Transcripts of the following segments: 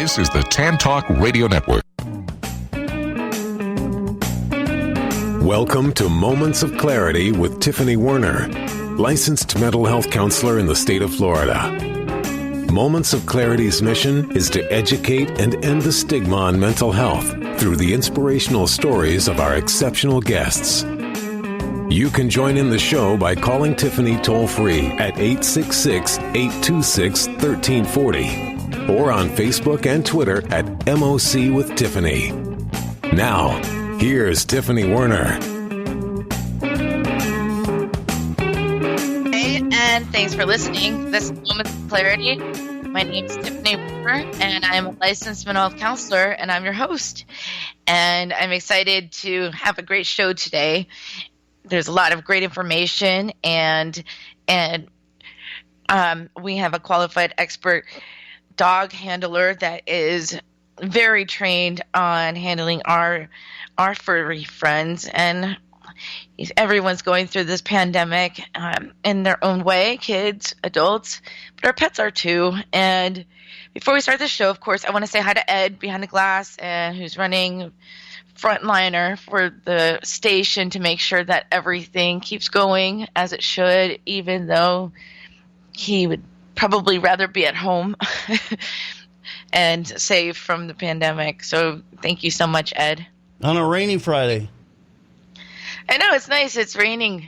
This is the Tan Talk Radio Network. Welcome to Moments of Clarity with Tiffany Werner, licensed mental health counselor in the state of Florida. Moments of Clarity's mission is to educate and end the stigma on mental health through the inspirational stories of our exceptional guests. You can join in the show by calling Tiffany toll-free at 866-826-1340 or on Facebook and Twitter at MOC with Tiffany. Now, here's Tiffany Werner. Hey, and thanks for listening. This is Moments of Clarity. My name is Tiffany Werner, and I'm a licensed mental health counselor, and I'm your host. And I'm excited to have a great show today. There's a lot of great information, and we have a qualified expert dog handler that is very trained on handling our furry friends. And everyone's going through this pandemic in their own way, kids, adults, but our pets are too. And before we start the show, of course, I want to say hi to Ed behind the glass, and who's running frontliner for the station to make sure that everything keeps going as it should, even though he would probably rather be at home and safe from the pandemic. So thank you so much, Ed. On a rainy Friday. I know, it's nice. It's raining.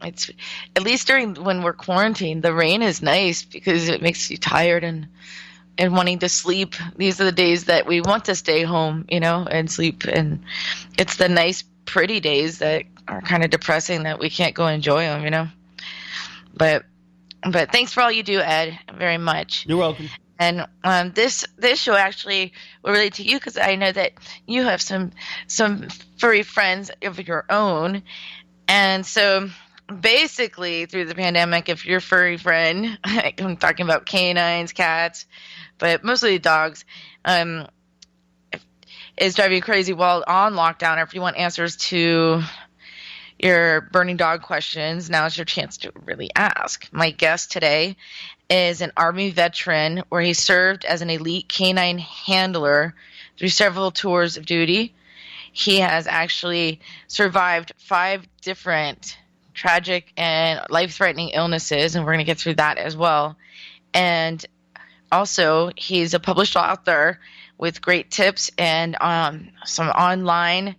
It's at least during when we're quarantined, the rain is nice because it makes you tired and wanting to sleep. These are the days that we want to stay home, and sleep. And it's the nice, pretty days that are kind of depressing that we can't go enjoy them, But thanks for all you do, Ed, very much. You're welcome. And this show actually will relate to you because I know that you have some furry friends of your own. And so basically through the pandemic, if your furry friend, I'm talking about K-9s, cats, but mostly dogs, is driving you crazy while on lockdown, or if you want answers to your burning dog questions, now is your chance to really ask. My guest today is an Army veteran where he served as an elite K-9 handler through several tours of duty. He has actually survived 5 different tragic and life-threatening illnesses, and we're going to get through that as well. And also, he's a published author with great tips and some online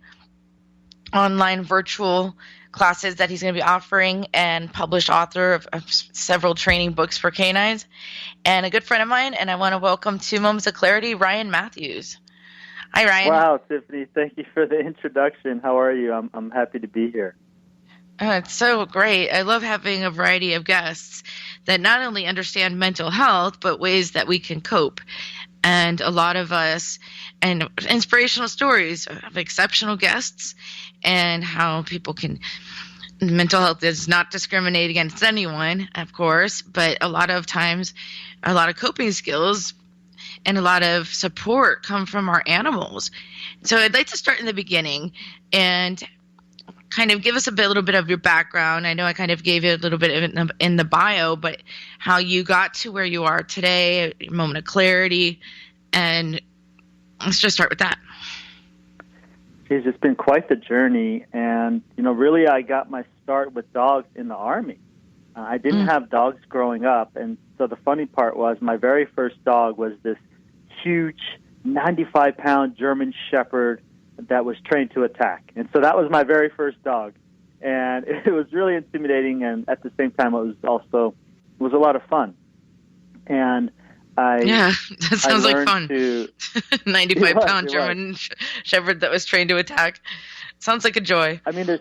virtual classes that he's going to be offering, and published author of several training books for canines, and a good friend of mine. And I want to welcome to Moments of Clarity, Ryan Matthews. Hi, Ryan. Wow, Tiffany, thank you for the introduction. How are you? I'm happy to be here. It's so great. I love having a variety of guests that not only understand mental health, but ways that we can cope. And a lot of us, and inspirational stories of exceptional guests, and how people can, mental health does not discriminate against anyone, of course, but a lot of times, a lot of coping skills and a lot of support come from our animals. So I'd like to start in the beginning and kind of give us a little bit of your background. I know I kind of gave you a little bit in the bio, but how you got to where you are today, your moment of clarity, and let's just start with that. Geez, it's been quite the journey, and really I got my start with dogs in the Army. I didn't have dogs growing up, and so the funny part was my very first dog was this huge 95-pound German Shepherd that was trained to attack. And so that was my very first dog. And it was really intimidating, and at the same time it was a lot of fun. And that sounds like fun. 95-pound German Shepherd that was trained to attack. Sounds like a joy. I mean, there's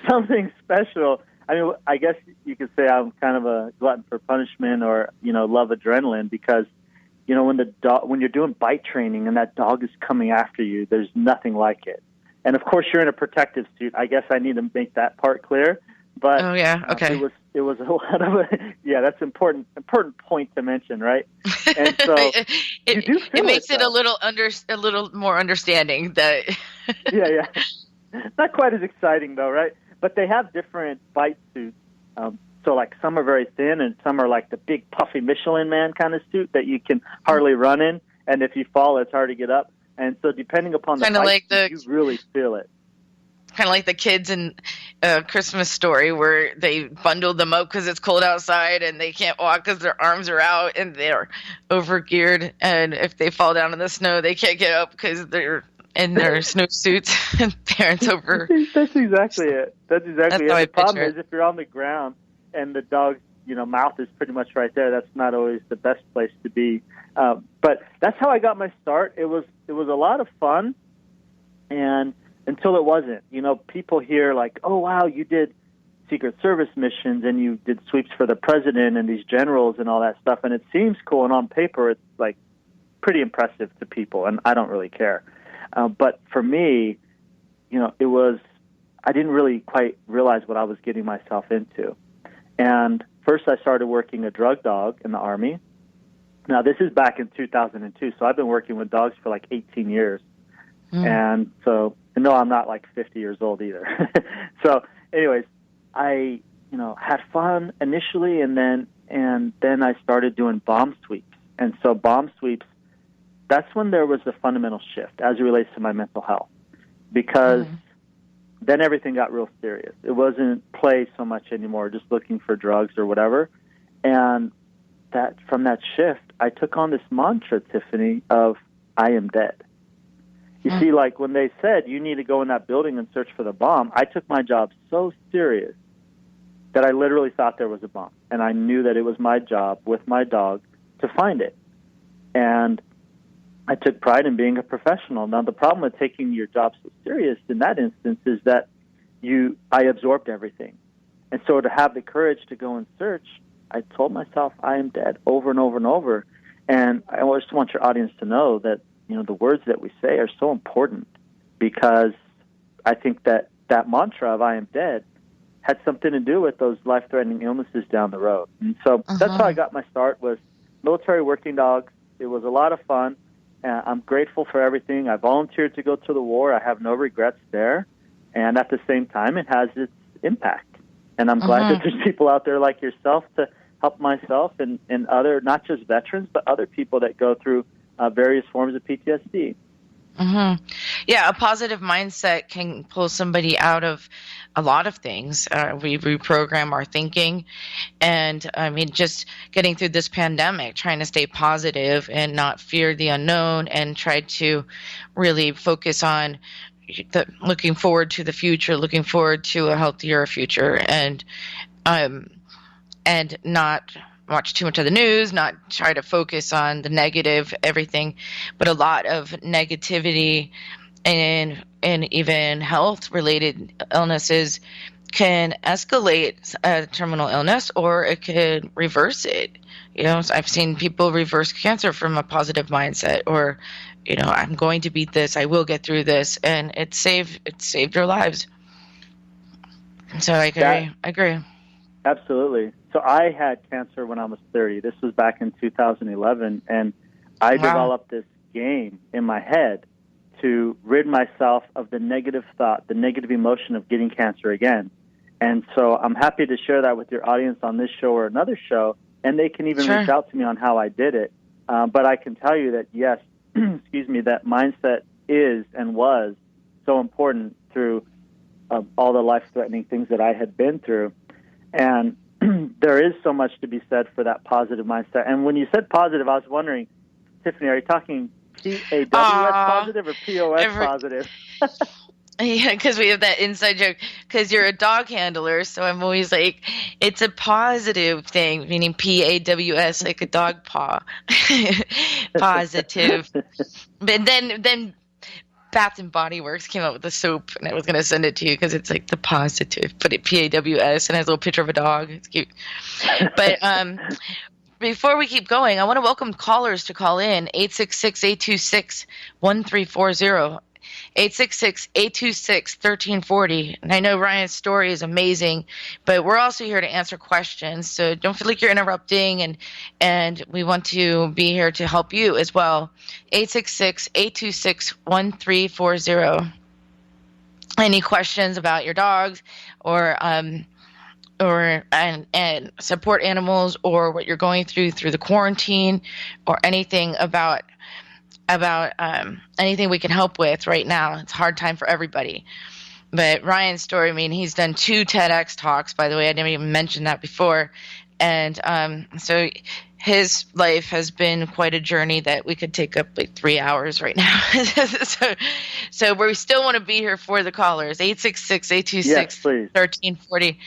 something special. I mean, I guess you could say I'm kind of a glutton for punishment, or love adrenaline, because when you're doing bite training and that dog is coming after you, there's nothing like it. And of course, you're in a protective suit. I guess I need to make that part clear. But okay. It was a lot of that's important point to mention, right? And so it makes it a little more understanding that. Not quite as exciting though, right? But they have different bite suits. So like some are very thin and some are like the big puffy Michelin Man kind of suit that you can hardly run in. And if you fall, it's hard to get up. And so depending upon the bike, you really feel it. Kind of like the kids in A Christmas Story where they bundled them up because it's cold outside and they can't walk because their arms are out and they're overgeared. And if they fall down in the snow, they can't get up because they're in their snowsuits and parents over. That's exactly it. That's exactly it. The problem is if you're on the ground and the dog's mouth is pretty much right there, that's not always the best place to be. But that's how I got my start. It was a lot of fun, and until it wasn't. People hear like, oh, wow, you did Secret Service missions and you did sweeps for the president and these generals and all that stuff, and it seems cool, and on paper it's like pretty impressive to people, and I don't really care. But for me, I didn't really quite realize what I was getting myself into. And first I started working a drug dog in the Army. Now, this is back in 2002, so I've been working with dogs for like 18 years. And so, no, I'm not like 50 years old either. So, anyways, I, had fun initially, and then I started doing bomb sweeps. And so bomb sweeps, that's when there was a fundamental shift as it relates to my mental health, because then everything got real serious. It wasn't play so much anymore, just looking for drugs or whatever. And that from that shift, I took on this mantra, Tiffany, of I am dead. You see, like when they said you need to go in that building and search for the bomb, I took my job so serious that I literally thought there was a bomb. And I knew that it was my job with my dog to find it. And I took pride in being a professional. Now, the problem with taking your job so serious in that instance is that I absorbed everything. And so to have the courage to go and search, I told myself I am dead over and over and over. And I just want your audience to know that, the words that we say are so important, because I think that mantra of I am dead had something to do with those life-threatening illnesses down the road. And so that's how I got my start, was military working dogs. It was a lot of fun. I'm grateful for everything. I volunteered to go to the war. I have no regrets there. And at the same time, it has its impact. And I'm glad that there's people out there like yourself to help myself and other, not just veterans, but other people that go through various forms of PTSD. Yeah, a positive mindset can pull somebody out of a lot of things. We reprogram our thinking. And I mean, just getting through this pandemic, trying to stay positive and not fear the unknown, and try to really focus on looking forward to the future, looking forward to a healthier future, and not watch too much of the news, not try to focus on the negative, everything, but a lot of negativity and even health-related illnesses can escalate a terminal illness, or it could reverse it. I've seen people reverse cancer from a positive mindset, or, I'm going to beat this, I will get through this, and it saved their lives. So I agree. Absolutely. So I had cancer when I was 30. This was back in 2011, and I developed this game in my head to rid myself of the negative thought, the negative emotion of getting cancer again. And so I'm happy to share that with your audience on this show or another show, and they can even reach out to me on how I did it. But I can tell you that, yes, that mindset is and was so important through all the life-threatening things that I had been through. And there is so much to be said for that positive mindset. And when you said positive, I was wondering, Tiffany, are you talking PAWS positive or POS positive? Yeah, because we have that inside joke, because you're a dog handler, so I'm always like, it's a positive thing, meaning PAWS, like a dog paw. Positive. But then Bath and Body Works came out with the soap, and I was going to send it to you because it's like the positive, but it PAWS, and has a little picture of a dog. It's cute. But before we keep going, I want to welcome callers to call in, 866-826-1340. 866-826-1340. And I know Ryan's story is amazing, but we're also here to answer questions. So don't feel like you're interrupting, and we want to be here to help you as well. 866-826-1340. Any questions about your dogs or and support animals, or what you're going through the quarantine, or anything about anything we can help with right now. It's a hard time for everybody. But Ryan's story, I mean, he's done 2 TEDx talks, by the way. I didn't even mention that before. And so his life has been quite a journey that we could take up like 3 hours right now. so we still want to be here for the callers. 866-826-1340.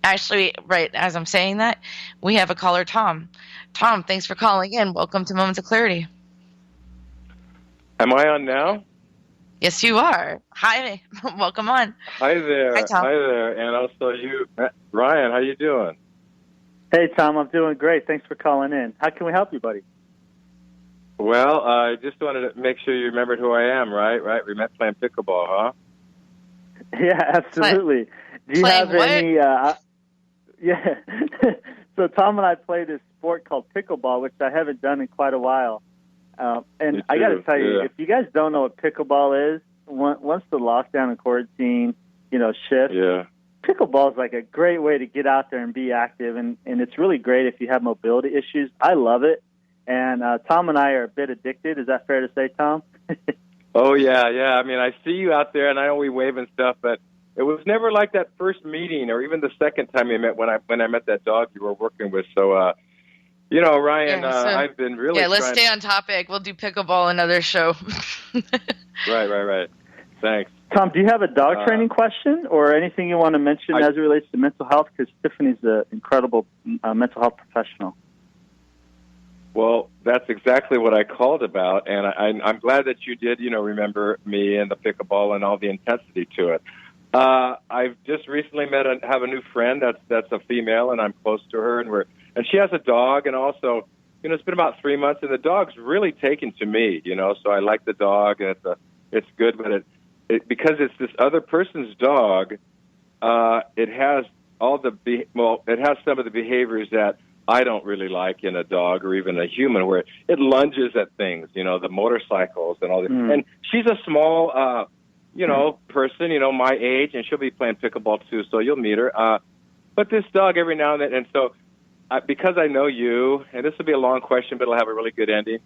Actually, right as I'm saying that, we have a caller, Tom. Tom, thanks for calling in. Welcome to Moments of Clarity. Am I on now? Yes, you are. Hi. Welcome on. Hi there. Hi, Tom. Hi there. And also you. Ryan, how you doing? Hey, Tom, I'm doing great. Thanks for calling in. How can we help you, buddy? Well, I just wanted to make sure you remembered who I am, right? We met playing pickleball, huh? Yeah, absolutely. Do you have what? any... yeah. So Tom and I play this sport called pickleball, which I haven't done in quite a while. And I got to tell you, if you guys don't know what pickleball is, once the lockdown and quarantine, shifts, pickleball is like a great way to get out there and be active, and it's really great if you have mobility issues. I love it, and Tom and I are a bit addicted. Is that fair to say, Tom? Oh, yeah. I mean, I see you out there, and I know we wave and stuff, but it was never like that first meeting or even the second time we met when I met that dog you were working with. So, Ryan, I've been really let's stay on topic. We'll do pickleball another show. Right. Thanks. Tom, do you have a dog training question or anything you want to mention as it relates to mental health? Because Tiffany's an incredible mental health professional. Well, that's exactly what I called about, and I'm glad that you did, remember me and the pickleball and all the intensity to it. I've just recently have a new friend that's a female, and I'm close to her, and she has a dog, and also, it's been about 3 months, and the dog's really taken to me, so I like the dog, and it's good, but it because it's this other person's dog, it has it has some of the behaviors that I don't really like in a dog or even a human, where it lunges at things, the motorcycles and all that. And she's a small, person, my age, and she'll be playing pickleball too, so you'll meet her. But this dog every now and then, and so because I know you, and this will be a long question, but it'll have a really good ending.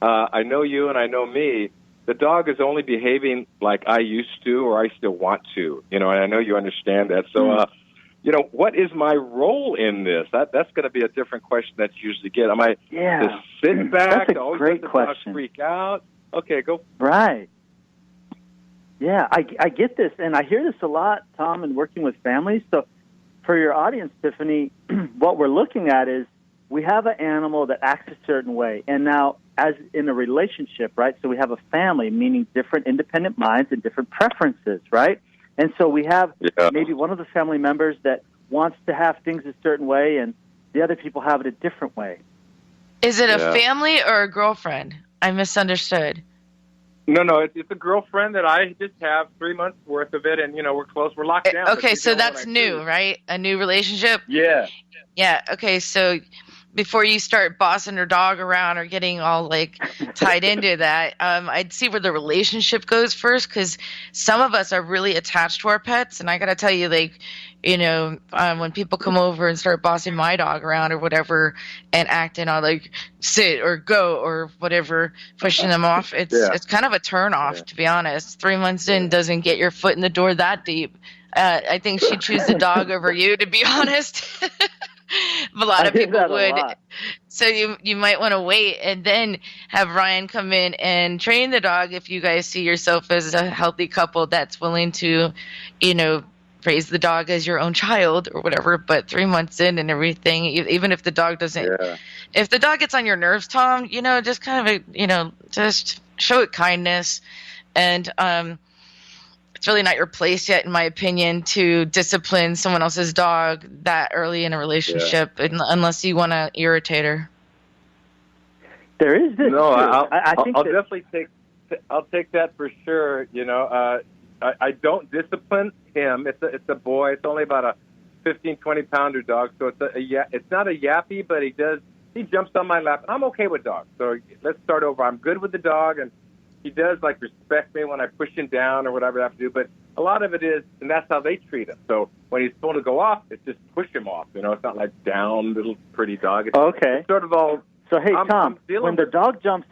I know you and I know me. The dog is only behaving like I used to or I still want to, and I know you understand that. So, what is my role in this? That's going to be a different question that you usually get. Am I to sit back? That's a great question. Dog freak out? Okay, go. Right. Yeah, I get this, and I hear this a lot, Tom, in working with families. So for your audience, Tiffany, what we're looking at is we have an animal that acts a certain way. And now, as in a relationship, right, so we have a family, meaning different independent minds and different preferences, right? And so we have maybe one of the family members that wants to have things a certain way, and the other people have it a different way. Is it a family or a girlfriend? I misunderstood. No, it's a girlfriend that I just have 3 months worth of it, and, we're close. We're locked down. Okay, so that's new, right? A new relationship? Yeah. Yeah, okay, so before you start bossing your dog around or getting all, tied into that, I'd see where the relationship goes first, because some of us are really attached to our pets, and I got to tell you, when people come over and start bossing my dog around or whatever and acting all sit or go or whatever, pushing them off, it's kind of a turn off, to be honest. 3 months in doesn't get your foot in the door that deep. I think she'd choose the dog over you, to be honest. A lot of people would. So you might want to wait and then have Ryan come in and train the dog if you guys see yourself as a healthy couple that's willing to, raise the dog as your own child or whatever. But 3 months in and everything, even if the dog doesn't, if the dog gets on your nerves, Tom, just kind of, just show it kindness. And it's really not your place yet, in my opinion, to discipline someone else's dog that early in a relationship, unless you want to irritate her. There is this. No, I'll definitely take that for sure. I don't discipline him. It's a boy. It's only about a 15, 20-pounder dog, so it's not a yappy, but he jumps on my lap. I'm okay with dogs. So let's start over. I'm good with the dog, and he does respect me when I push him down or whatever I have to do. But a lot of it is, and that's how they treat him. So when he's told to go off, it's just push him off. It's not like down, little pretty dog. It's Okay. sort of all. So, hey, I'm Tom, feeling when the dog jumps